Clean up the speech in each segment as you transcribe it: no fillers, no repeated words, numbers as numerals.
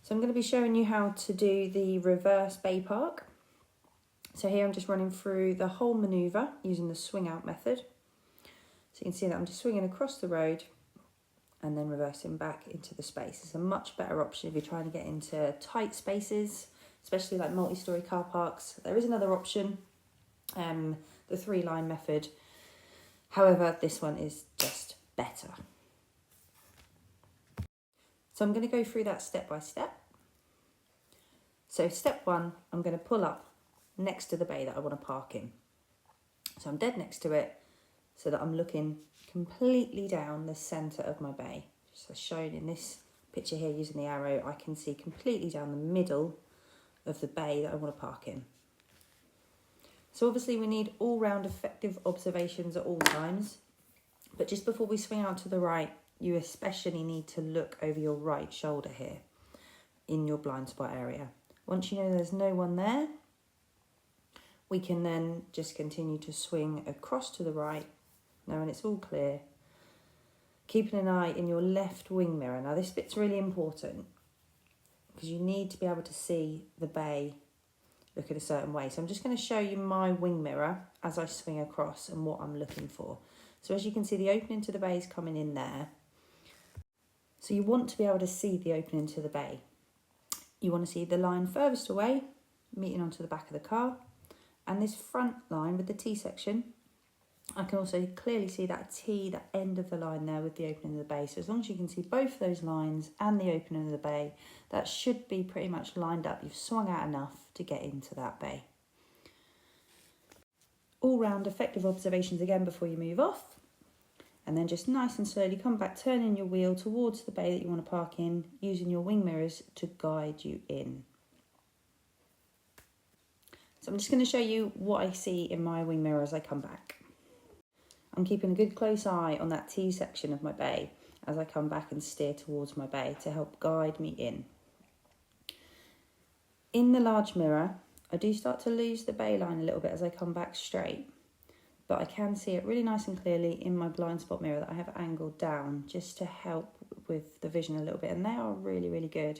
So I'm going to be showing you how to do the reverse bay park. So here I'm just running through the whole manoeuvre using the swing out method. So you can see that I'm just swinging across the road and then reversing back into the space. It's a much better option if you're trying to get into tight spaces, especially like multi-storey car parks. There is another option, the 3-line method. However, this one is just better. So I'm going to go through that step by step. So step 1, I'm going to pull up next to the bay that I want to park in. So I'm dead next to it so that I'm looking completely down the centre of my bay. Just as shown in this picture here using the arrow, I can see completely down the middle of the bay that I want to park in. So obviously we need all-round effective observations at all times, but just before we swing out to the right, you especially need to look over your right shoulder here in your blind spot area. Once you know there's no one there, we can then just continue to swing across to the right, knowing it's all clear, keeping an eye in your left wing mirror. Now this bit's really important because you need to be able to see the bay look in a certain way. So I'm just going to show you my wing mirror as I swing across and what I'm looking for. So as you can see, the opening to the bay is coming in there. So you want to be able to see the opening to the bay. You want to see the line furthest away, meeting onto the back of the car. And this front line with the T-section, I can also clearly see that T, that end of the line there with the opening of the bay. So as long as you can see both those lines and the opening of the bay, that should be pretty much lined up. You've swung out enough to get into that bay. All round effective observations again before you move off. And then just nice and slowly come back, turning your wheel towards the bay that you want to park in, using your wing mirrors to guide you in. So I'm just going to show you what I see in my wing mirror as I come back. I'm keeping a good close eye on that T section of my bay as I come back and steer towards my bay to help guide me in. In the large mirror, I do start to lose the bay line a little bit as I come back straight, but I can see it really nice and clearly in my blind spot mirror that I have angled down just to help with the vision a little bit, and they are really, really good.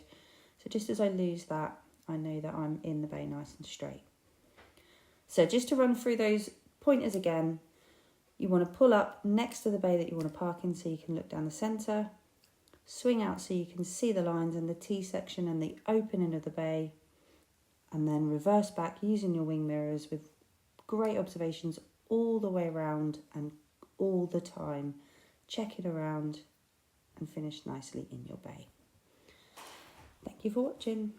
So just as I lose that, I know that I'm in the bay nice and straight. So just to run through those pointers again, you want to pull up next to the bay that you want to park in so you can look down the centre, swing out so you can see the lines and the T section and the opening of the bay, and then reverse back using your wing mirrors with great observations all the way around and all the time. Check it around and finish nicely in your bay. Thank you for watching.